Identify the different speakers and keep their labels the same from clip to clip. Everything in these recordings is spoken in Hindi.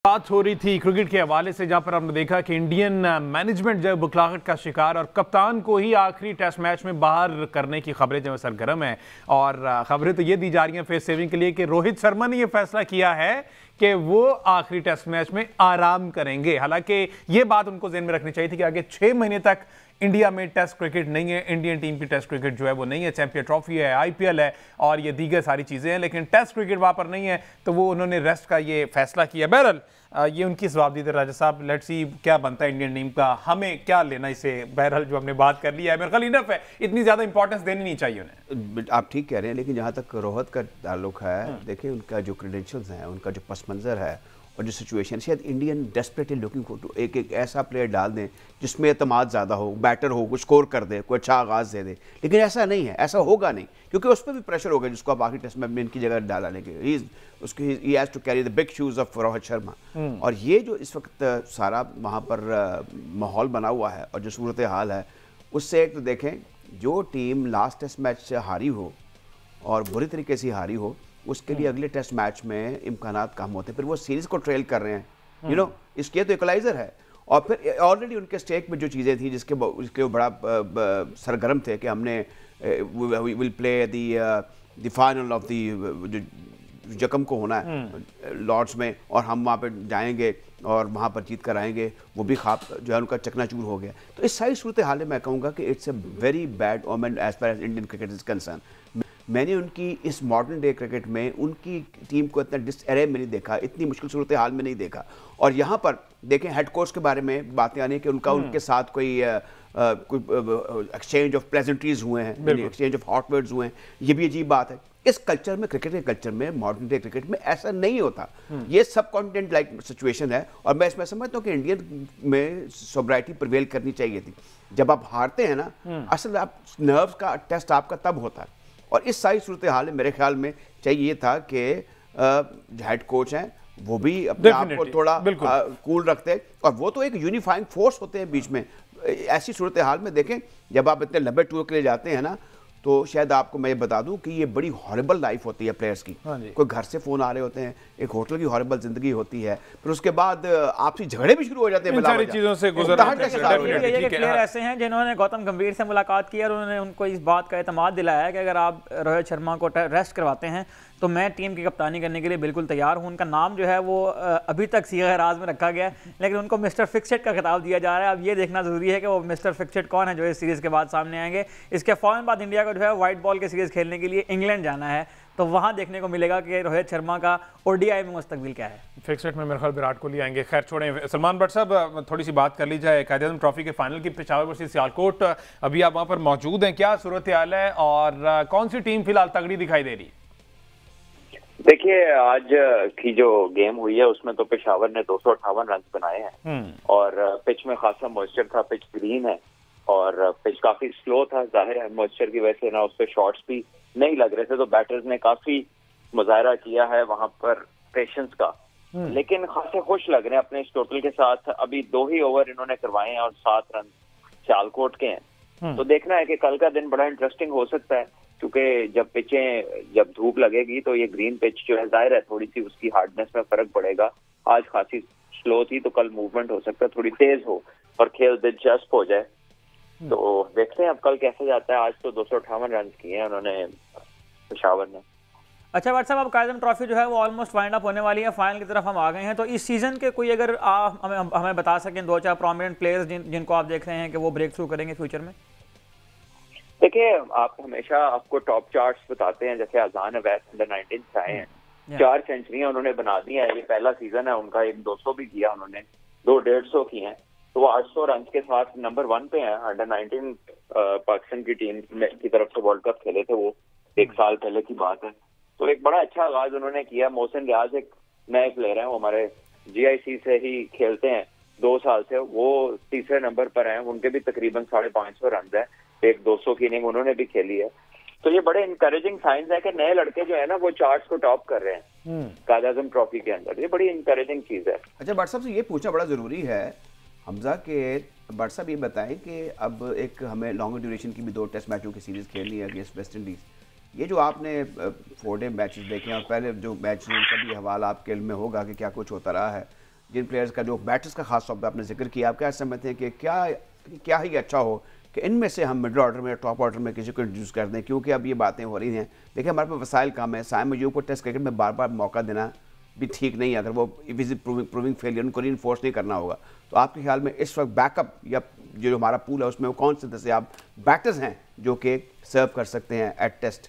Speaker 1: बात हो रही थी क्रिकेट के हवाले से, जहां पर हमने देखा कि इंडियन मैनेजमेंट जो बुखलाहट का शिकार और कप्तान को ही आखिरी टेस्ट मैच में बाहर करने की खबरें जो सरगर्म है। और खबरें तो ये दी जा रही हैं फेस सेविंग के लिए कि रोहित शर्मा ने यह फैसला किया है कि वो आखिरी टेस्ट मैच में आराम करेंगे। हालांकि ये बात उनको ज़हन में रखनी चाहिए थी कि आगे 6 महीने तक इंडिया में टेस्ट क्रिकेट नहीं है, इंडियन टीम की टेस्ट क्रिकेट जो है वो नहीं है, चैंपियन ट्रॉफी है, आईपीएल है और ये दीगर सारी चीज़ें हैं, लेकिन टेस्ट क्रिकेट वहाँ पर नहीं है, तो वो उन्होंने रेस्ट का ये फैसला किया। बहरहाल ये उनकी जवाबदीदी। राजा साहब, लेट्स सी क्या बनता है इंडियन टीम का, हमें क्या लेना इसे। बहरहाल जो हमने बात कर लिया है मेरे ख्याल इनफ है, इतनी ज़्यादा इंपॉर्टेंस देनी नहीं चाहिए उन्हें।
Speaker 2: आप ठीक कह रहे हैं, लेकिन जहाँ तक रोहित का ताल्लुक है, देखिए उनका जो क्रेडेंशियल्स हैं, उनका जो पस मंज़र है और जो सिचुएशन, शायद Indian desperately looking for to एक ऐसा प्लेयर डाल दें जिसमें एतमाद ज़्यादा हो, बैटर हो, कुछ स्कोर कर दे, कोई अच्छा आगाज़ दे दे। लेकिन ऐसा नहीं है, ऐसा होगा नहीं, क्योंकि उस पर भी प्रेशर होगा जिसको आप आखिरी टेस्ट में इनकी जगह डालने के। He has to carry the big shoes of Rohit Sharma. और ये जो इस वक्त सारा वहाँ पर माहौल बना हुआ है और जो सूरत हाल है, उससे एक तो देखें, जो टीम लास्ट टेस्ट मैच से हारी हो और बुरी तरीके से हारी हो, उसके लिए अगले टेस्ट मैच में इम्कानात कम होते हैं, फिर वो सीरीज को ट्रेल कर रहे हैं, इसके तो इक्वलाइजर है। और फिर ऑलरेडी उनके स्टेक में जो चीज़ें थी जिसके वो बड़ा सरगर्म थे कि हमने will play the final of the जकम को होना है लॉर्ड्स में, और हम वहाँ पर जाएंगे और वहाँ पर जीत कर आएंगे, वो भी ख्वाब जो है उनका चकनाचूर हो गया। तो इस सारी सूरत हाल में मैं कहूँगा कि it's a very bad omen as far as Indian cricket is concern. मैंने उनकी इस मॉडर्न डे क्रिकेट में उनकी टीम को इतना डिसअरे में नहीं देखा, इतनी मुश्किल सूरत हाल में नहीं देखा। और यहाँ पर देखें, हेड कोच के बारे में बातें आने कि उनके साथ कोई एक्सचेंज ऑफ प्लेजेंट्रीज हुए हैं, एक्सचेंज ऑफ हॉट वर्ड्स हुए हैं, ये भी अजीब बात है। इस कल्चर में, क्रिकेट के कल्चर में, मॉडर्न डे क्रिकेट में ऐसा नहीं होता। ये सब कॉन्टिनेंट लाइक सिचुएशन है और मैं इसमें समझता हूँ कि इंडियन में सोब्राइटी प्रिवेल करनी चाहिए थी। जब आप हारते हैं ना, असल आप नर्व्स का टेस्ट आपका तब होता है। और इस सारी सूरत हाल में मेरे ख्याल में चाहिए था कि हेड कोच हैं वो भी अपने आप को थोड़ा कूल रखते, और वो तो एक यूनिफाइंग फोर्स होते हैं बीच में। ऐसी सूरत हाल में देखें, जब आप इतने लंबे टूर के लिए जाते हैं ना, तो शायद आपको मैं ये बता दूं कि ये बड़ी हॉरिबल लाइफ होती है प्लेयर्स की। कोई घर से फोन आ रहे होते हैं, एक होटल की हॉरिबल जिंदगी होती है, फिर उसके बाद आपसी झगड़े भी शुरू हो जाते हैं।
Speaker 1: इन सारी चीजों से गुजरना
Speaker 3: प्लेयर ऐसे हैं जिन्होंने गौतम गंभीर से मुलाकात की और उन्होंने उनको इस बात का एतमाद दिलाया है कि अगर आप रोहित शर्मा को रेस्ट करवाते हैं तो मैं टीम की कप्तानी करने के लिए बिल्कुल तैयार हूं। उनका नाम जो है वो अभी तक सीगा राज में रखा गया है, लेकिन उनको मिस्टर फिक्सेड का खिताब दिया जा रहा है। अब ये देखना जरूरी है कि वो मिस्टर फिक्सेड कौन है जो इस सीरीज के बाद सामने आएंगे। इसके फौरन बाद इंडिया को जो है व्हाइट बॉल के सीरीज खेलने के लिए इंग्लैंड जाना है, तो वहां देखने को मिलेगा कि रोहित शर्मा का ओडीआई में मुस्तकबिल क्या है।
Speaker 1: फिक्सेड में मेरे ख्याल विराट कोहली आएंगे। खैर छोड़ें, सलमान भट्ट साहब थोड़ी सी बात कर ली जाए कायद-ए-आज़म ट्रॉफी के फाइनल की। पेशावर वर्सेस सियालकोट, अभी आप वहां पर मौजूद हैं, क्या सूरत हाल है और कौन सी टीम फिलहाल तगड़ी दिखाई दे रही है?
Speaker 4: देखिए, आज की जो गेम हुई है उसमें तो पेशावर ने 258 रन बनाए हैं और पिच में खासा मॉइस्चर था, पिच ग्रीन है और पिच काफी स्लो था, जाहिर है मॉइस्चर की वजह से ना उस पर शॉट्स भी नहीं लग रहे थे, तो बैटर्स ने काफी मुजाहरा किया है वहां पर पेशेंस का, लेकिन खासे खुश लग रहे हैं अपने इस टोटल के साथ। अभी 2 ही ओवर इन्होंने करवाए हैं और 7 रन सियालकोट के हैं, तो देखना है कि कल का दिन बड़ा इंटरेस्टिंग हो सकता है, क्योंकि जब धूप लगेगी तो ये ग्रीन पिच जो है जाहिर है थोड़ी सी उसकी हार्डनेस में फर्क पड़ेगा। आज खासी स्लो थी, तो कल मूवमेंट हो सकता है थोड़ी तेज हो और खेल दिलचस्प हो जाए। तो देखते हैं अब कल कैसे जाता है। आज तो 258 रन किए हैं उन्होंने पेशावर ने।
Speaker 3: अच्छा भट्ट साहब, अब कायद-ए-आज़म ट्रॉफी जो है वो ऑलमोस्ट वाइंड अप होने वाली है, फाइनल की तरफ हम आ गए हैं, तो इस सीजन के कोई अगर आप हमें बता सकें 2-4 प्रोमिनेंट प्लेयर्स जिनको आप देख रहे हैं कि वो ब्रेक थ्रू करेंगे फ्यूचर में?
Speaker 4: देखिए, आप हमेशा आपको टॉप चार्ट्स बताते हैं, जैसे अजान अवैस अंडर 19 से आए हैं, 4 सेंचुरियां उन्होंने बना दी है, ये पहला सीजन है उनका, एक 200 भी किया उन्होंने, 2 150 की हैं, तो वो 800 रन के साथ नंबर 1 पे हैं। अंडर 19 पाकिस्तान की टीम की तरफ से वर्ल्ड कप खेले थे वो, 1 साल पहले की बात है, तो एक बड़ा अच्छा आगाज उन्होंने किया। मोहसिन रियाज एक नए प्लेयर हैं, वो हमारे GIC से ही खेलते हैं 2 साल से, वो तीसरे नंबर पर हैं, उनके भी तकरीबन 550 रन है, एक 200 की इनिंग उन्होंने भी खेली है, तो ये बड़े इनकरेजिंग साइंस है कि नए लड़के जो है ना वो चार्ट्स को टॉप कर रहे हैं कायद-ए-आज़म ट्रॉफी के अंदर, ये बड़ी इनकरेजिंग चीज है।
Speaker 2: अच्छा, भट्ट साहब से ये पूछना बड़ा जरूरी है हमजा के, भट्ट साहब ये बताएं कि अब एक हमें लॉन्गर ड्यूरेशन की भी 2 टेस्ट मैचों की सीरीज खेलनी है अगेंस्ट वेस्ट इंडीज, ये जो आपने 4 डे मैचेस देखे और पहले जो मैच उनका भी हवाला आपके इल्म में होगा कि क्या कुछ होता रहा है, जिन प्लेयर्स का जो बैटर्स का खास तौर पर आपने जिक्र किया, आप क्या समझते हैं कि क्या ही अच्छा हो कि इनमें से हम मिडिल ऑर्डर में, टॉप ऑर्डर में किसी को इंट्रोड्यूस कर दें, क्योंकि अब ये बातें हो रही हैं। देखिए हमारे पास वसाइल कम है, साइम अयूब को टेस्ट क्रिकेट में बार बार मौका देना भी ठीक नहीं है, अगर वो प्रूविंग फेलियर उनको रीइंफोर्स नहीं करना होगा। तो आपके ख्याल में इस वक्त बैकअप या जो हमारा पूल है उसमें वो कौन से दस्तियाब बैटर्स हैं जो कि सर्व कर सकते हैं एट टेस्ट?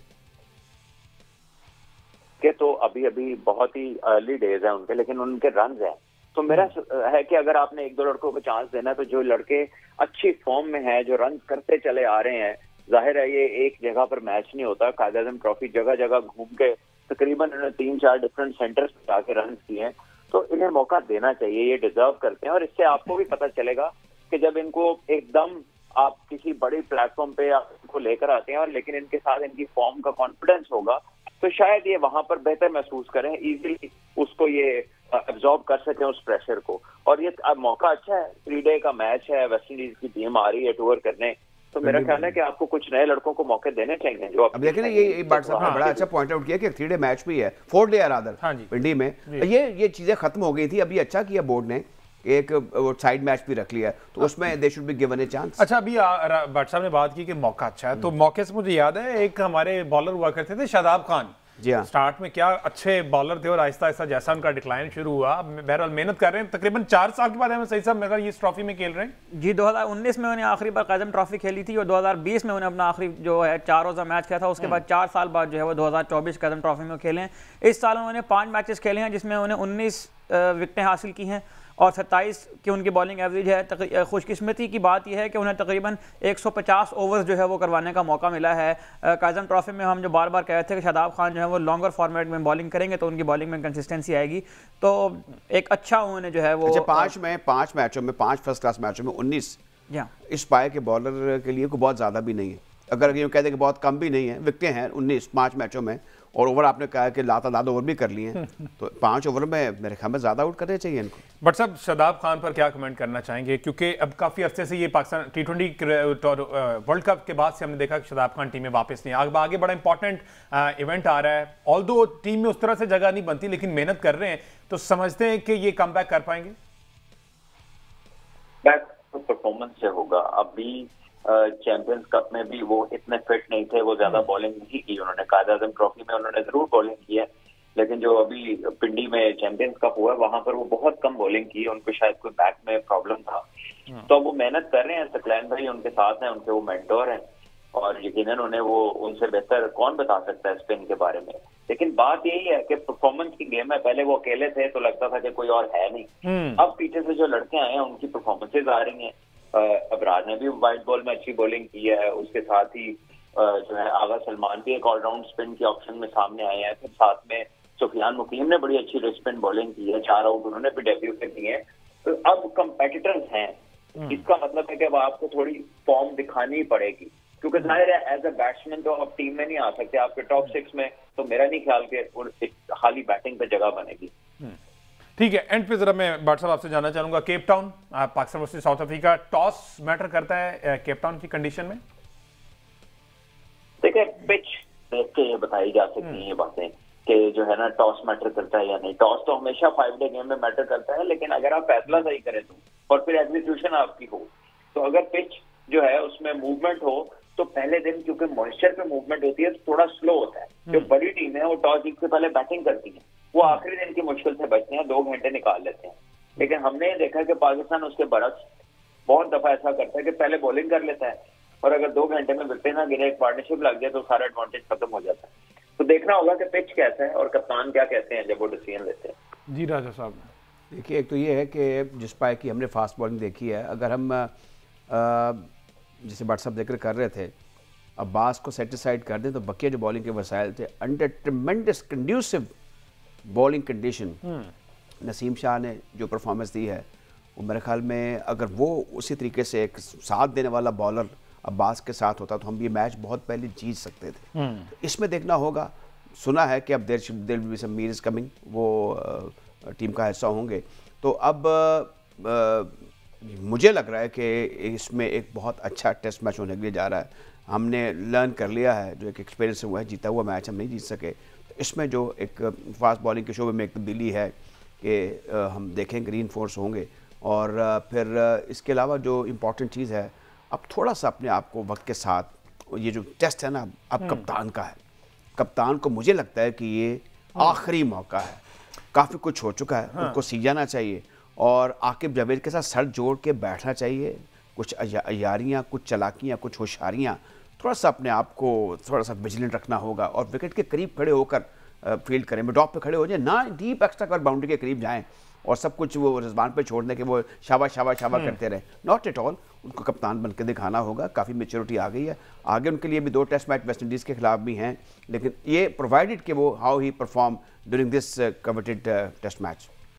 Speaker 4: के तो अभी बहुत ही अर्ली डेज है उनके, लेकिन उनके रन हैं। तो मेरा है कि अगर आपने एक दो लड़कों को चांस देना है तो जो लड़के अच्छी फॉर्म में हैं, जो रन करते चले आ रहे हैं, जाहिर है ये एक जगह पर मैच नहीं होता। कायद-ए-आज़म ट्रॉफी जगह जगह घूम के तकरीबन इन्होंने 3-4 डिफरेंट सेंटर्स पे जाके रन किए हैं, तो इन्हें मौका देना चाहिए, ये डिजर्व करते हैं। और इससे आपको भी पता चलेगा कि जब इनको एकदम आप किसी बड़ी प्लेटफॉर्म पे इनको लेकर आते हैं और लेकिन इनके साथ इनकी फॉर्म का कॉन्फिडेंस होगा, तो शायद ये वहां पर बेहतर महसूस करें, इजीली उसको ये एब्जॉर्ब कर सकें उस प्रेशर को। और ये अब मौका अच्छा है, 3 डे का मैच है, वेस्ट इंडीज की टीम आ रही है टूर करने, तो मेरा ख्याल है कि आपको कुछ नए लड़कों को मौके देने चाहिए। जो
Speaker 2: अब देखें ना, ये बात साहब ने बड़ा अच्छा पॉइंट आउट किया कि 3 डे मैच भी है, 4 डे रादर पिंडी में, ये चीजें खत्म हो गई थी। अभी अच्छा किया बोर्ड ने, एक साइड मैच भी रख लिया, तो उसमें they should be given a chance.
Speaker 1: अच्छा, अभी भट्ट साहब ने बात की कि मौका अच्छा है, तो मौके से मुझे याद है एक हमारे बॉलर हुआ करते थे शादाब खान।
Speaker 2: जी हाँ,
Speaker 1: स्टार्ट में क्या अच्छे बॉलर थे और आहिस्ता आहिस्ता जैसा उनका डिक्लाइन शुरू हुआ, बहरहाल मेहनत कर रहे हैं। तकरीबन 4 साल के बाद हमें सही साहब मेरा ये इस ट्रॉफी में खेल रहे हैं।
Speaker 3: जी 2019 में उन्हें आखिरी बार काज़म ट्रॉफी खेली थी और 2020 में उन्हें अपना आखिरी जो है 4 रोज़ा मैच खेला था। उसके बाद 4 साल बाद जो है वो 2024 काज़म ट्रॉफी में खेले हैं। इस साल उन्होंने 5 मैचेस खेले हैं जिसमें उन्हें 19 विकेटें हासिल की हैं और 27 की उनकी बॉलिंग एवरेज है। खुशकिस्मती की बात यह है कि उन्हें तकरीबन 150 ओवर्स जो है वो करवाने का मौका मिला है। काज़म ट्रॉफी में हम जो बार बार कह रहे थे कि शादाब खान जो है वो लॉन्गर फॉर्मेट में बॉलिंग करेंगे तो उनकी बॉलिंग में कंसिस्टेंसी आएगी, तो एक अच्छा उन्होंने जो है वो
Speaker 2: 5 मैचों में 5 फर्स्ट क्लास मैचों में 19 इस पाए के बॉलर के लिए कोई बहुत ज़्यादा भी नहीं है। अगर यूँ कहते हैं कि बहुत कम भी नहीं है, विकेटें हैं 19 5 मैचों में, और ओवर आपने कहा कि लातादाद ओवर भी कर लिए हैं, तो 5 ओवर में मेरे ख्याल में ज़्यादा आउट करने चाहिए इनको।
Speaker 1: बट साहब शादाब खान पर क्या कमेंट करना चाहेंगे, क्योंकि अब काफ़ी अरसे से ये पाकिस्तान T20 वर्ल्ड कप के बाद से हमने देखा कि शादाब खान टीम में वापस नहीं, आगे बड़ा इंपॉर्टेंट इवेंट आ रहा है। ऑल्दो टीम में उस तरह से जगह नहीं बनती, लेकिन मेहनत कर रहे हैं, तो समझते हैं कि ये कम बैक कर पाएंगे?
Speaker 4: बैक तो परफॉर्मेंस से होगा। अभी चैंपियंस कप में भी वो इतने फिट नहीं थे, वो ज्यादा बॉलिंग नहीं की उन्होंने। कायद-ए-आज़म ट्रॉफी में उन्होंने जरूर बॉलिंग की है, लेकिन जो अभी पिंडी में चैंपियंस कप हुआ वहां पर वो बहुत कम बॉलिंग की, उनको शायद कोई बैक में प्रॉब्लम था। तो वो मेहनत कर रहे हैं, सकलैन भाई उनके साथ हैं, उनके वो मेंटोर हैं, और यकीनन उन्हें वो उनसे बेहतर कौन बता सकता है स्पिन के बारे में। लेकिन बात यही है कि परफॉर्मेंस की गेम है। पहले वो अकेले थे तो लगता था कि कोई और है नहीं, अब पीछे से जो लड़के आए हैं उनकी परफॉर्मेंसेज आ रही हैं। अबरार ने भी वाइट बॉल में अच्छी बॉलिंग की है, उसके साथ ही जो है आगा सलमान भी एक ऑलराउंड स्पिन के ऑप्शन में सामने आए हैं। फिर साथ में सुफियान मुकीम ने बड़ी अच्छी स्पिन बॉलिंग की है, 4 आउट उन्होंने भी डेब्यू पे किए हैं। तो अब कंपेटिटर्स हैं, इसका मतलब है कि अब आपको थोड़ी फॉर्म दिखानी ही पड़ेगी, क्योंकि जाहिर है एज अ बैट्समैन तो आप टीम में नहीं आ सकते, आपके टॉप 6 में तो मेरा नहीं ख्याल कि खाली बैटिंग पे जगह बनेगी।
Speaker 1: ठीक है, एंड पे जरा मैं भट्ट साहब आपसे जानना चाहूंगा, Cape Town Pakistan versus south Africa, toss matter करता है केप टाउन की कंडीशन में?
Speaker 4: देखिए पिच देख के ये बताई जा सकती है ये बातें कि जो है ना टॉस मैटर करता है या नहीं। टॉस तो हमेशा 5 डे गेम में मैटर करता है, लेकिन अगर आप फैसला सही करें तो, और फिर एग्जीक्यूशन आपकी हो, तो अगर पिच जो है उसमें मूवमेंट हो तो पहले दिन क्योंकि मॉइस्चर पे मूवमेंट होती है तो थोड़ा स्लो होता है। जो बड़ी टीम है वो टॉस जीत से पहले बैटिंग करती है, वो आखिरी दिन की मुश्किल से बचते हैं, 2 घंटे निकाल लेते हैं। लेकिन हमने देखा कि पाकिस्तान उसके बरक्स बहुत दफा ऐसा करता है कि पहले बॉलिंग कर लेता है और अगर 2 घंटे में विकेट ना गिरे, एक पार्टनरशिप लग जाए तो सारा एडवांटेज खत्म हो जाता है। तो देखना होगा कि पिच कैसा है और कप्तान क्या कहते हैं जब वो डिसीजन लेते हैं।
Speaker 1: जी राजा साहब,
Speaker 2: देखिए एक तो ये है कि जिस पाए की हमने फास्ट बॉलिंग देखी है, अगर हम जैसे भट्ट साहब जिक्र कर रहे थे, अब्बास को सेटिस्फाइड कर दें तो बकिया जो बॉलिंग के वसाइल थे, under ट्रेमेंडस conducive bowling condition Naseem Shah ने जो परफॉर्मेंस दी है, वो मेरे ख्याल में अगर वो उसी तरीके से एक साथ देने वाला बॉलर अब्बास के साथ होता तो हम ये मैच बहुत पहले जीत सकते थे। तो इसमें देखना होगा, सुना है कि अब there be some Mir is coming, वो टीम का हिस्सा होंगे, तो अब मुझे लग रहा है कि इसमें एक बहुत अच्छा टेस्ट मैच होने के लिए जा रहा है। हमने लर्न कर लिया है, जो एक एक्सपीरियंस हुआ है, जीता हुआ मैच हम नहीं जीत सके, तो इसमें जो एक फास्ट बॉलिंग के शोबे में एक तब्दीली है, कि हम देखें ग्रीन फोर्स होंगे। और फिर इसके अलावा जो इम्पोर्टेंट चीज़ है, अब थोड़ा सा अपने आप को वक्त के साथ, ये जो टेस्ट है ना अब कप्तान का है, कप्तान को मुझे लगता है कि ये आखिरी मौका है, काफ़ी कुछ हो चुका है, उनको सीख जाना चाहिए और आकिब जावेद के साथ सर जोड़ के बैठना चाहिए। कुछ अयारियाँ, कुछ चलाकियाँ, कुछ होशियारियाँ, थोड़ा सा अपने आप को थोड़ा सा विजिलेंट रखना होगा और विकेट के करीब खड़े होकर फील्ड करें, मिड ऑफ पे खड़े हो जाए, ना डीप एक्स्ट्रा कर बाउंड्री के करीब जाएं और सब कुछ वो रिजवान पे छोड़ने के वो शाबा शाबा शाबा करते रहे। नॉट एट ऑल, उनको कप्तान बन के दिखाना होगा। काफ़ी मेच्योरिटी आ गई है, आगे उनके लिए भी 2 टेस्ट मैच वेस्ट इंडीज़ के खिलाफ भी हैं, लेकिन ये प्रोवाइडेड कि वो how he perform during this coveted test match.